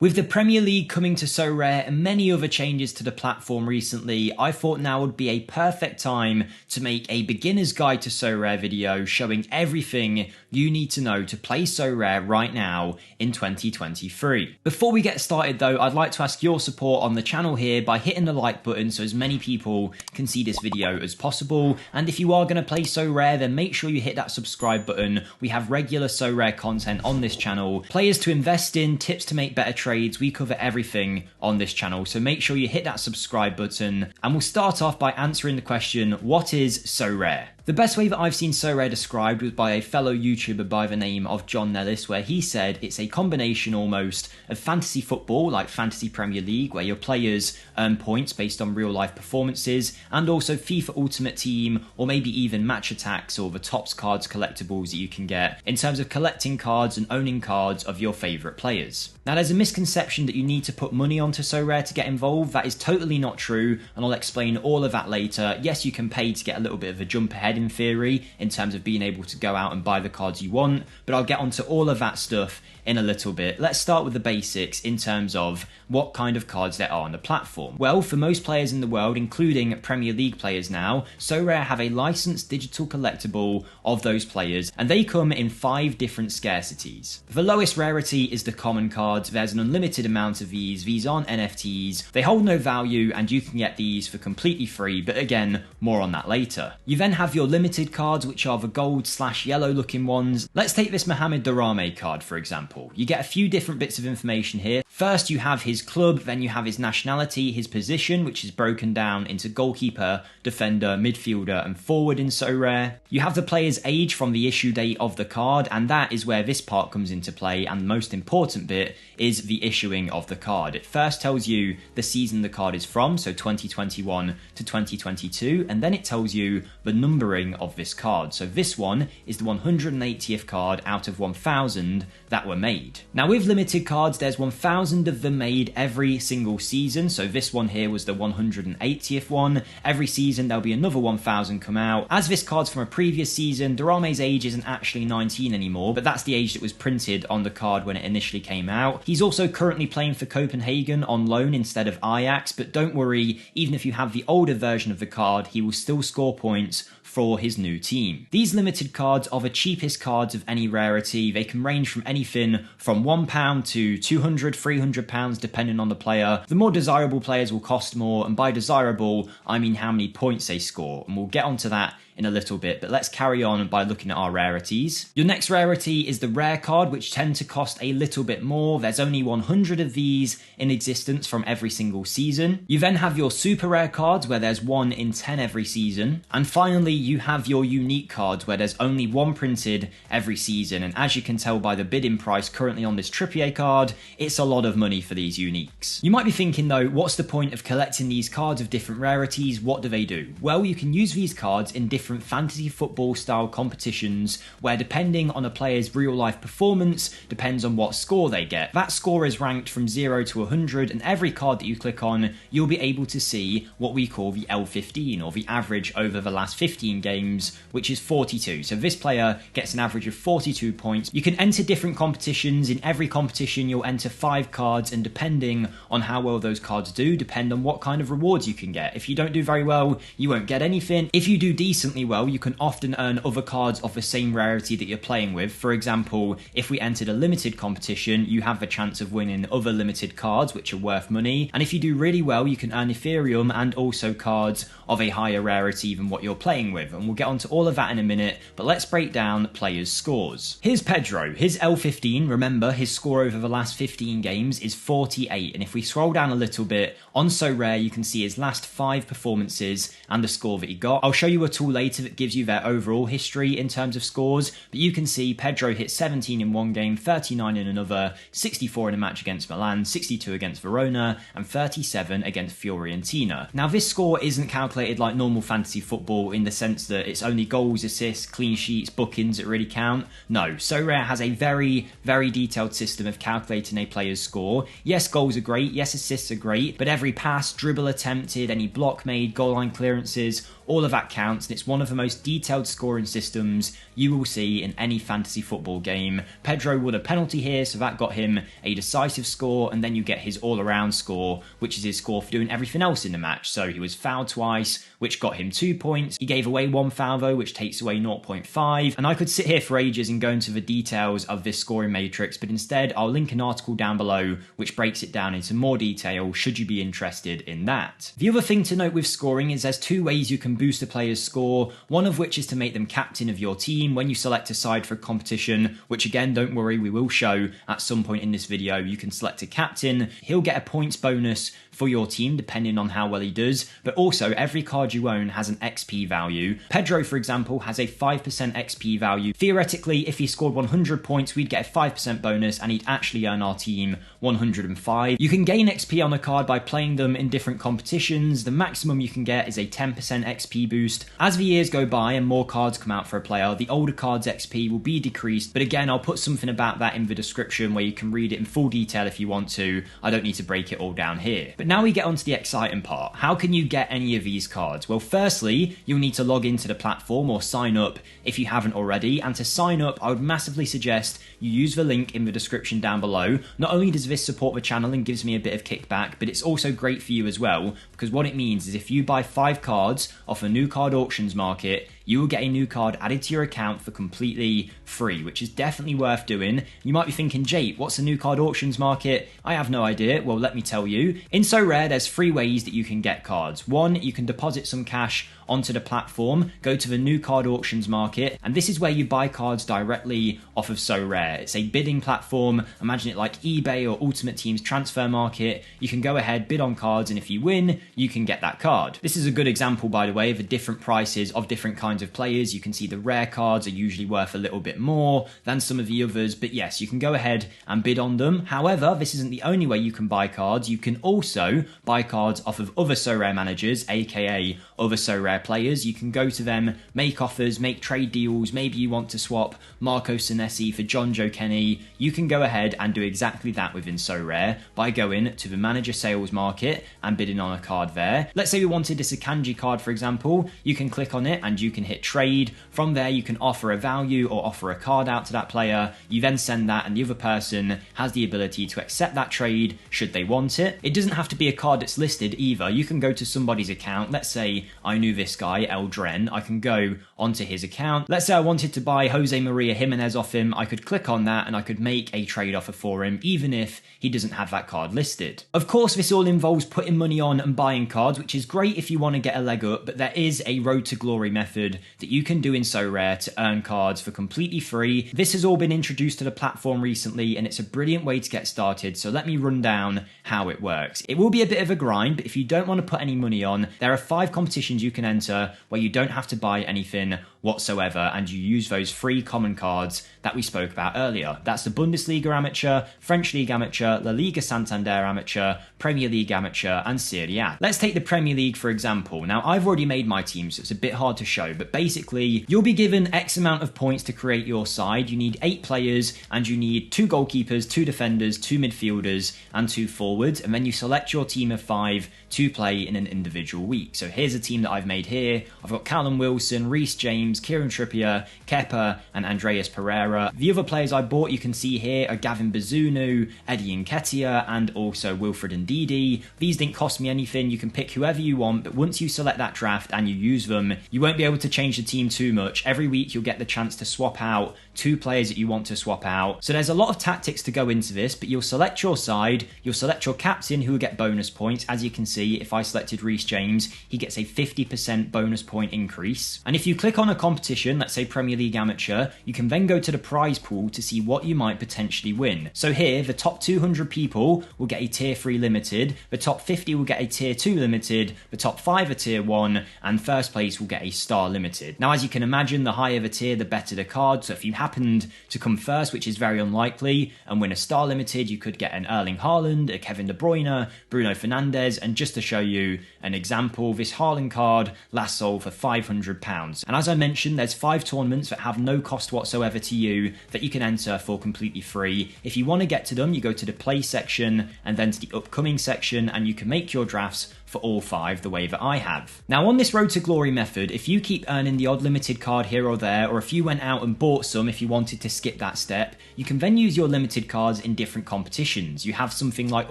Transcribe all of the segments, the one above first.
With the Premier League coming to Sorare and many other changes to the platform recently, I thought now would be a perfect time to make a beginner's guide to Sorare video showing everything you need to know to play Sorare right now in 2023. Before we get started though, I'd like to ask your support on the channel here by hitting the like button so as many people can see this video as possible. And if you are going to play Sorare, then make sure you hit that subscribe button. We have regular Sorare content on this channel, players to invest in, tips to make better trades. We cover everything on this channel, so make sure you hit that subscribe button. And we'll start off by answering the question, what is Sorare? The best way that I've seen Sorare described was by a fellow YouTuber by the name of John Nellis, where he said it's a combination almost of fantasy football, like Fantasy Premier League, where your players earn points based on real life performances, and also FIFA Ultimate Team, or maybe even Match Attacks or the Tops cards collectibles that you can get in terms of collecting cards and owning cards of your favourite players. Now there's a misconception that you need to put money onto Sorare to get involved. That is totally not true, and I'll explain all of that later. Yes, you can pay to get a little bit of a jump ahead in theory, in terms of being able to go out and buy the cards you want, but I'll get onto all of that stuff in a little bit. Let's start with the basics in terms of what kind of cards there are on the platform. Well, for most players in the world, including Premier League players now, Sorare have a licensed digital collectible of those players, and they come in 5 different scarcities. The lowest rarity is the common cards. There's an unlimited amount of these. These aren't NFTs. They hold no value, and you can get these for completely free, but again, more on that later. You then have your limited cards, which are the gold/yellow looking ones. Let's take this Mohamed Darame card, for example. You get a few different bits of information here. First, you have his club, then you have his nationality, his position, which is broken down into goalkeeper, defender, midfielder, and forward in Sorare. You have the player's age from the issue date of the card, and that is where this part comes into play, and the most important bit is the issuing of the card. It first tells you the season the card is from, so 2021 to 2022, and then it tells you the numbering of this card. So this one is the 180th card out of 1,000 that were made. Now with limited cards, there's 1,000 of them made every single season, so this one here was the 180th one. Every season there'll be another 1,000 come out. As this card's from a previous season, Darame's age isn't actually 19 anymore, but that's the age that was printed on the card when it initially came out. He's also currently playing for Copenhagen on loan instead of Ajax, but don't worry, even if you have the older version of the card, he will still score points for his new team. These limited cards are the cheapest cards of any rarity. They can range from anything from £1 to £200, £300 depending on the player. The more desirable players will cost more, and by desirable I mean how many points they score, and we'll get onto that in a little bit, but let's carry on by looking at our rarities. Your next rarity is the rare card, which tend to cost a little bit more. There's only 100 of these in existence from every single season. You then have your super rare cards, where there's 1 in 10 every season. And finally, you have your unique cards, where there's only 1 printed every season. And as you can tell by the bidding price currently on this Trippier card, it's a lot of money for these uniques. You might be thinking though, what's the point of collecting these cards of different rarities? What do they do? Well, you can use these cards in different fantasy football style competitions, where depending on a player's real life performance depends on what score they get. That score is ranked from 0 to 100, and every card that you click on, you'll be able to see what we call the L15, or the average over the last 15 games, which is 42. So this player gets an average of 42 points. You can enter different competitions. In every competition you'll enter 5 cards, and depending on how well those cards do, depend on what kind of rewards you can get. If you don't do very well, you won't get anything. If you do decently well, you can often earn other cards of the same rarity that you're playing with. For example, if we entered a limited competition, you have the chance of winning other limited cards which are worth money, and if you do really well, you can earn Ethereum and also cards of a higher rarity than what you're playing with, and we'll get onto all of that in a minute, but let's break down players' scores. Here's Pedro. His L15, remember his score over the last 15 games is 48, and if we scroll down a little bit, on Sorare you can see his last 5 performances and the score that he got. I'll show you a tool later that gives you their overall history in terms of scores, but you can see Pedro hit 17 in one game, 39 in another, 64 in a match against Milan, 62 against Verona, and 37 against Fiorentina. Now this score isn't calculated like normal fantasy football in the sense that it's only goals, assists, clean sheets, bookings that really count. No, Sorare has a very detailed system of calculating a player's score. Yes, goals are great, yes, assists are great, but every pass, dribble attempted, any block made, goal line clearances, all of that counts, and it's one of the most detailed scoring systems you will see in any fantasy football game. Pedro won a penalty here, so that got him a decisive score, and then you get his all-around score, which is his score for doing everything else in the match. So he was fouled twice, which got him 2 points. He gave away one foul though, which takes away 0.5. And I could sit here for ages and go into the details of this scoring matrix, but instead I'll link an article down below which breaks it down into more detail should you be interested in that. The other thing to note with scoring is there's two ways you can boost a player's score, one of which is to make them captain of your team when you select a side for a competition, which again, don't worry, we will show at some point in this video. You can select a captain, he'll get a points bonus for your team depending on how well he does, but also every card you own has an XP value. Pedro, for example, has a 5% XP value. Theoretically, if he scored 100 points, we'd get a 5% bonus and he'd actually earn our team 105. You can gain XP on a card by playing them in different competitions. The maximum you can get is a 10% XP boost. As the years go by and more cards come out for a player, the older card's XP will be decreased, but again, I'll put something about that in the description where you can read it in full detail if you want to. I don't need to break it all down here. But now we get onto the exciting part. How can you get any of these cards? Well, firstly, you'll need to log into the platform or sign up if you haven't already. And to sign up, I would massively suggest you use the link in the description down below. Not only does this support the channel and gives me a bit of kickback, but it's also great for you as well, because what it means is if you buy 5 cards off a new card auctions market, you will get a new card added to your account for completely free, which is definitely worth doing. You might be thinking, Jake, what's a new card auctions market? I have no idea. Well, let me tell you. In Sorare, there's 3 ways that you can get cards. 1, you can deposit some cash onto the platform, go to the new card auctions market, and this is where you buy cards directly off of Sorare. It's a bidding platform. Imagine it like eBay or Ultimate Team's transfer market. You can go ahead, bid on cards, and if you win, you can get that card. This is a good example, by the way, of the different prices of different kinds of players. You can see the rare cards are usually worth a little bit more than some of the others, but yes, you can go ahead and bid on them. However, this isn't the only way you can buy cards. You can also buy cards off of other Sorare managers, aka other Sorare players. You can go to them, make offers, make trade deals. Maybe you want to swap Marco Senesi for John Joe Kenny. You can go ahead and do exactly that within Sorare by going to the manager sales market and bidding on a card there. Let's say we wanted this Akanji card, for example. You can click on it and you can hit trade. From there, you can offer a value or offer a card out to that player. You then send that and the other person has the ability to accept that trade should they want it. It doesn't have to be a card that's listed either. You can go to somebody's account. Let's say I knew this guy, Eldren. I can go onto his account. Let's say I wanted to buy Jose Maria Jimenez off him. I could click on that and I could make a trade offer for him, even if he doesn't have that card listed. Of course, this all involves putting money on and buying cards, which is great if you want to get a leg up, but there is a road to glory method that you can do in Sorare to earn cards for completely free. This has all been introduced to the platform recently, and it's a brilliant way to get started, so let me run down how it works. It will be a bit of a grind, but if you don't want to put any money on, there are 5 competitions you can enter where you don't have to buy anything whatsoever, and you use those free common cards that we spoke about earlier. That's the Bundesliga Amateur, French League Amateur, La Liga Santander Amateur, Premier League Amateur, and Serie A. Let's take the Premier League for example. Now, I've already made my team, so it's a bit hard to show, but basically, you'll be given X amount of points to create your side. You need 8 players, and you need 2 goalkeepers, 2 defenders, 2 midfielders, and 2 forwards, and then you select your team of 5 to play in an individual week. So here's a team that I've made here. I've got Callum Wilson, Reece James, Kieran Trippier, Kepa, and Andreas Pereira. The other players I bought you can see here are Gavin Bazunu, Eddie Nketiah, and also Wilfred Ndidi. These didn't cost me anything. You can pick whoever you want, but once you select that draft and you use them, you won't be able to change the team too much. Every week you'll get the chance to swap out 2 players that you want to swap out. So there's a lot of tactics to go into this, but you'll select your side, you'll select your captain who will get bonus points. As you can see, if I selected Reece James, he gets a 50% bonus point increase. And if you click on a competition, let's say Premier League Amateur, you can then go to the prize pool to see what you might potentially win. So here, the top 200 people will get a tier 3 limited, the top 50 will get a tier 2 limited, the top 5 are tier 1, and first place will get a star limited. Now, as you can imagine, the higher the tier, the better the card. So if you happened to come first, which is very unlikely, and win a star limited, you could get an Erling Haaland, a Kevin De Bruyne, Bruno Fernandes, and just to show you an example, this Haaland card last sold for £500. And as I mentioned, there's 5 tournaments that have no cost whatsoever to you that you can enter for completely free. If you want to get to them, you go to the play section and then to the upcoming section, and you can make your drafts for all 5 the way that I have. Now on this Road to Glory method, if you keep earning the odd limited card here or there, or if you went out and bought some if you wanted to skip that step, you can then use your limited cards in different competitions. You have something like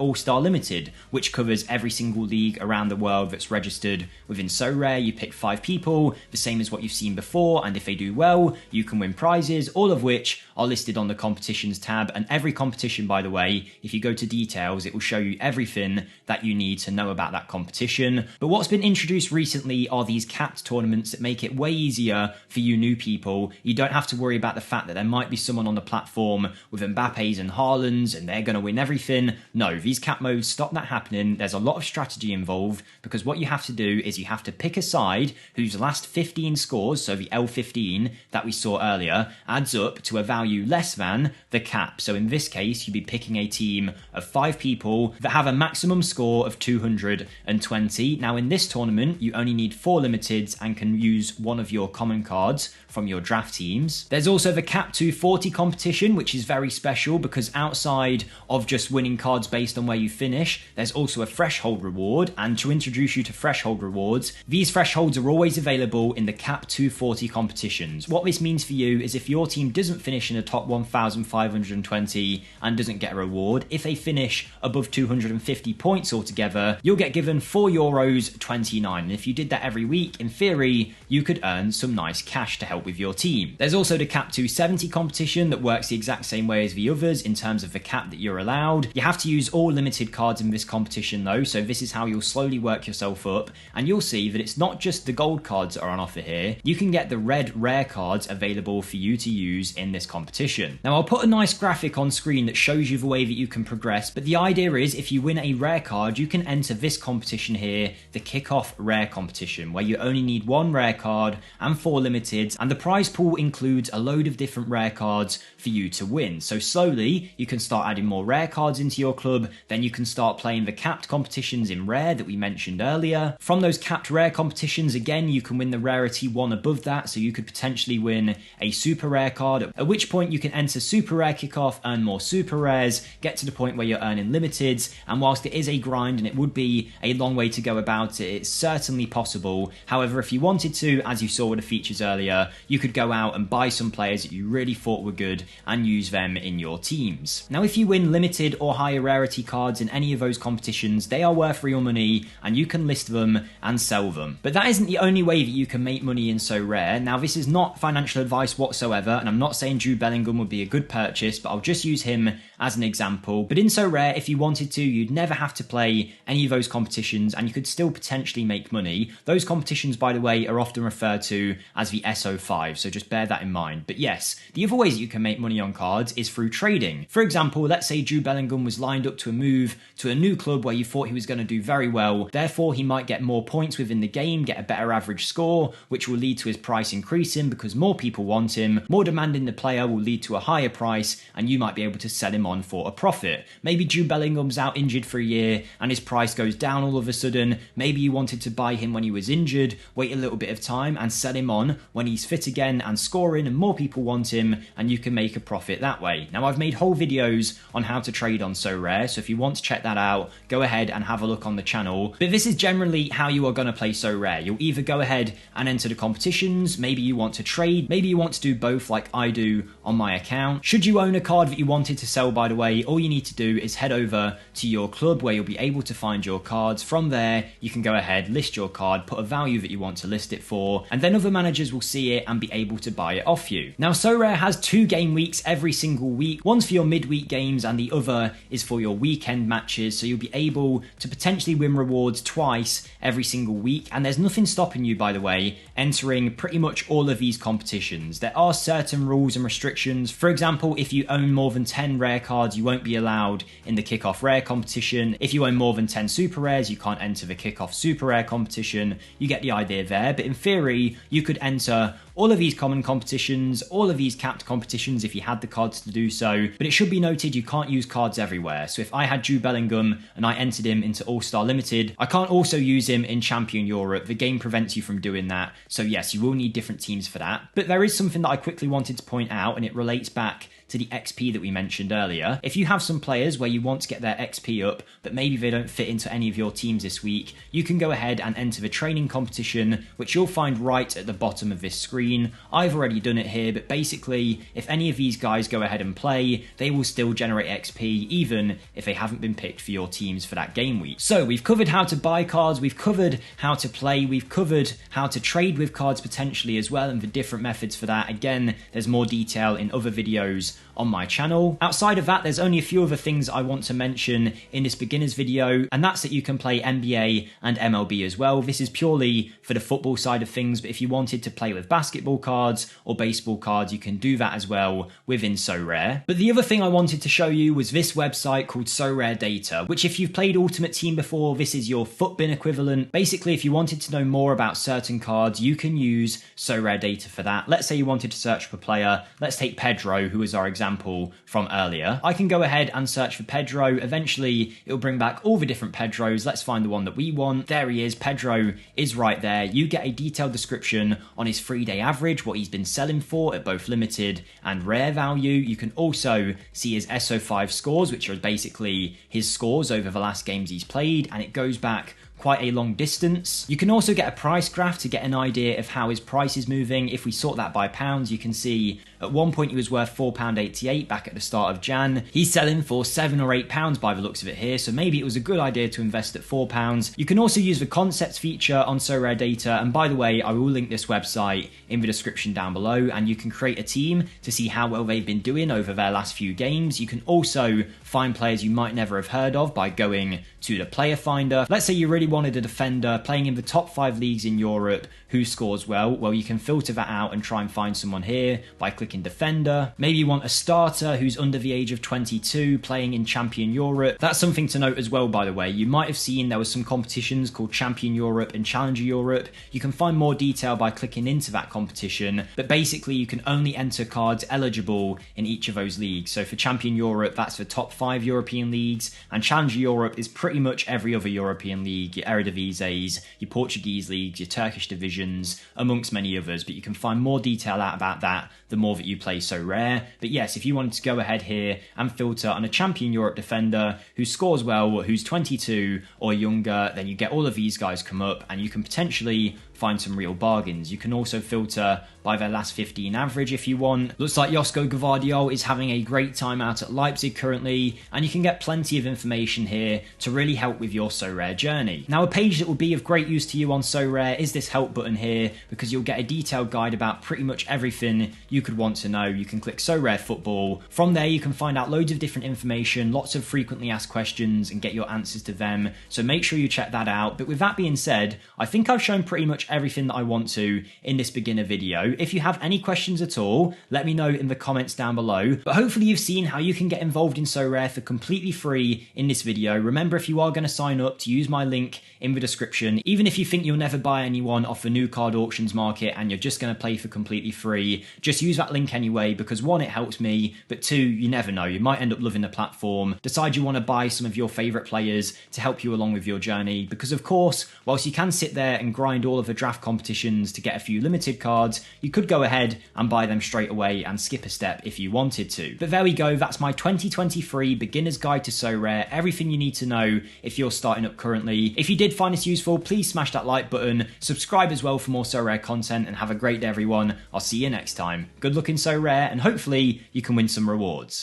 All-Star Limited, which covers every single league around the world that's registered within Sorare. You pick 5 people, the same as what you've seen before, and if they do well, you can win prizes, all of which are listed on the competitions tab. And every competition, by the way, if you go to details, it will show you everything that you need to know about that competition. But what's been introduced recently are these capped tournaments that make it way easier for you new people. You don't have to worry about the fact that there might be someone on the platform with Mbappe's and Haaland's and they're going to win everything. No, these cap modes stop that happening. There's a lot of strategy involved, because what you have to do is you have to pick a side whose last 15 scores, so the L15 that we saw earlier, adds up to a value less than the cap. So in this case, you'd be picking a team of 5 people that have a maximum score of 220. Now in this tournament, you only need 4 limiteds and can use one of your common cards from your draft teams. There's also the Cap 240 competition, which is very special because outside of just winning cards based on where you finish, there's also a threshold reward. And to introduce you to threshold rewards, these thresholds are always available in the Cap 240 competitions. What this means for you is if your team doesn't finish in the top 1,520 and doesn't get a reward, if they finish above 250 points altogether, you'll get given €4.29. And if you did that every week, in theory, you could earn some nice cash to help with your team. There's also the Cap 270 competition that works the exact same way as the others in terms of the cap that you're allowed. You have to use all limited cards in this competition though, so this is how you'll slowly work yourself up, and you'll see that it's not just the gold cards that are on offer here. You can get the red rare cards available for you to use in this competition. Now I'll put a nice graphic on screen that shows you the way that you can progress, but the idea is if you win a rare card, you can enter this competition here, the Kickoff Rare competition, where you only need 1 rare card and 4 limiteds, and the prize pool includes a load of different rare cards for you to win. So slowly you can start adding more rare cards into your club, then you can start playing the capped competitions in rare that we mentioned earlier. From those capped rare competitions, again, you can win the rarity one above that, so you could potentially win a super rare card, at which point you can enter super rare kickoff, earn more super rares, get to the point where you're earning limiteds. And whilst it is a grind and it would be a long way to go about it, it's certainly possible. However, if you wanted to, as you saw with the features earlier, you could go out and buy some players that you really thought were good and use them in your teams. Now if you win limited or higher rarity cards in any of those competitions, they are worth real money and you can list them and sell them. But that isn't the only way that you can make money in Sorare. Now this is not financial advice whatsoever, and I'm not saying Jude Bellingham would be a good purchase, but I'll just use him as an example. But in Sorare, if you wanted to, you'd never have to play any of those competitions and you could still potentially make money. Those competitions, by the way, are often referred to as the SO5, so just bear that in mind. But yes, the other ways that you can make money on cards is through trading. For example, let's say Jude Bellingham was lined up to a move to a new club where you thought he was going to do very well, therefore he might get more points within the game, get a better average score, which will lead to his price increasing because more people want him. More demand in the player will lead to a higher price and you might be able to sell him on for a profit. Maybe Jude Bellingham's out injured for a year and his price goes down all of a sudden. Maybe you wanted to buy him when he was injured, wait a little bit of time and sell him on when he's fit again and scoring and more people want him, and you can make a profit that way. Now I've made whole videos on how to trade on Sorare, so if you want to check that out, go ahead and have a look on the channel. But this is generally how you are going to play Sorare. You'll either go ahead and enter the competitions, maybe you want to trade, maybe you want to do both like I do on my account. Should you own a card that you wanted to sell, by the way, all you need to do is head over to your club where you'll be able to find your cards. From there, you can go ahead, list your card, put a value that you want to list it for, and then other managers will see it and be able to buy it off you. Now Sorare has 2 game weeks every single week. One's for your midweek games and the other is for your weekend matches, so you'll be able to potentially win rewards twice every single week. And there's nothing stopping you, by the way, entering pretty much all of these competitions. There are certain rules and restrictions. For example, if you own more than 10 rare cards, you won't be allowed in the Kickoff Rare competition. If you own more than 10 super rares, you can't enter the Kickoff Super Rare competition. You get the idea there, but in theory, you could enter all of these common competitions, all of these capped competitions if you had the cards to do so. But it should be noted you can't use cards everywhere. So if I had Jude Bellingham and I entered him into All-Star Limited, I can't also use him in Champion Europe. The game prevents you from doing that. So yes, you will need different teams for that. But there is something that I quickly wanted to point out, and it relates back to the XP that we mentioned earlier. If you have some players where you want to get their XP up, but maybe they don't fit into any of your teams this week, you can go ahead and enter the training competition, which you'll find right at the bottom of this screen. I've already done it here, but basically, if any of these guys go ahead and play, they will still generate XP, even if they haven't been picked for your teams for that game week. So we've covered how to buy cards, we've covered how to play, we've covered how to trade with cards potentially as well, and the different methods for that. Again, there's more detail in other videos on my channel. Outside of that, there's only a few other things I want to mention in this beginner's video, and that's that you can play NBA and MLB as well. This is purely for the football side of things, but if you wanted to play with basketball cards or baseball cards, you can do that as well within Sorare. But the other thing I wanted to show you was this website called Sorare Data, which if you've played Ultimate Team before, this is your FUTBIN equivalent. Basically, if you wanted to know more about certain cards, you can use Sorare Data for that. Let's say you wanted to search for a player. Let's take Pedro, who was our example from earlier. I can go ahead and search for Pedro. Eventually, it'll bring back all the different Pedros. Let's find the one that we want. There he is. Pedro is right there. You get a detailed description on his 3-day average, what he's been selling for at both limited and rare value. You can also see his SO5 scores, which are basically his scores over the last games he's played, and it goes back quite a long distance. You can also get a price graph to get an idea of how his price is moving. If we sort that by pounds, you can see at one point he was worth £4.88 back at the start of Jan. He's selling for £7 or £8 by the looks of it here, so maybe it was a good idea to invest at £4. You can also use the concepts feature on Sorare Data, and by the way, I will link this website in the description down below, and you can create a team to see how well they've been doing over their last few games. You can also find players you might never have heard of by going to the player finder. Let's say you really wanted a defender playing in the top 5 leagues in Europe who scores well, you can filter that out and try and find someone here by clicking defender. Maybe you want a starter who's under the age of 22 playing in Champion Europe. That's something to note as well, by the way. You might have seen there was some competitions called Champion Europe and Challenger Europe. You can find more detail by clicking into that competition, but basically you can only enter cards eligible in each of those leagues. So for Champion Europe, that's the top 5 European leagues, and Challenger Europe is pretty much every other European league, your Eredivises, your Portuguese leagues, your Turkish divisions, amongst many others, but you can find more detail out about that the more that you play Sorare. But yes, if you wanted to go ahead here and filter on a Champion Europe defender who scores well, who's 22 or younger, then you get all of these guys come up, and you can potentially find some real bargains. You can also filter by their last 15 average if you want. Looks like Josko Gvardiol is having a great time out at Leipzig currently, and you can get plenty of information here to really help with your Sorare journey. Now, a page that will be of great use to you on Sorare is this help button here, because you'll get a detailed guide about pretty much everything you could want to know. You can click Sorare Football. From there, you can find out loads of different information, lots of frequently asked questions, and get your answers to them. So make sure you check that out. But with that being said, I think I've shown pretty much everything that I want to in this beginner video. If you have any questions at all, let me know in the comments down below. But hopefully you've seen how you can get involved in Sorare for completely free in this video. Remember, if you are going to sign up, to use my link in the description. Even if you think you'll never buy anyone off the new card auctions market and you're just going to play for completely free, just use that link anyway, because one, it helps me, but two, you never know, you might end up loving the platform, decide you want to buy some of your favorite players to help you along with your journey. Because of course, whilst you can sit there and grind all of the draft competitions to get a few limited cards, you could go ahead and buy them straight away and skip a step if you wanted to. But there we go, that's my 2023 beginner's guide to Sorare, everything you need to know if you're starting up currently. If you did find this useful, please smash that like button, subscribe as well for more Sorare content, and have a great day everyone. I'll see you next time. Good luck in Sorare, and hopefully you can win some rewards.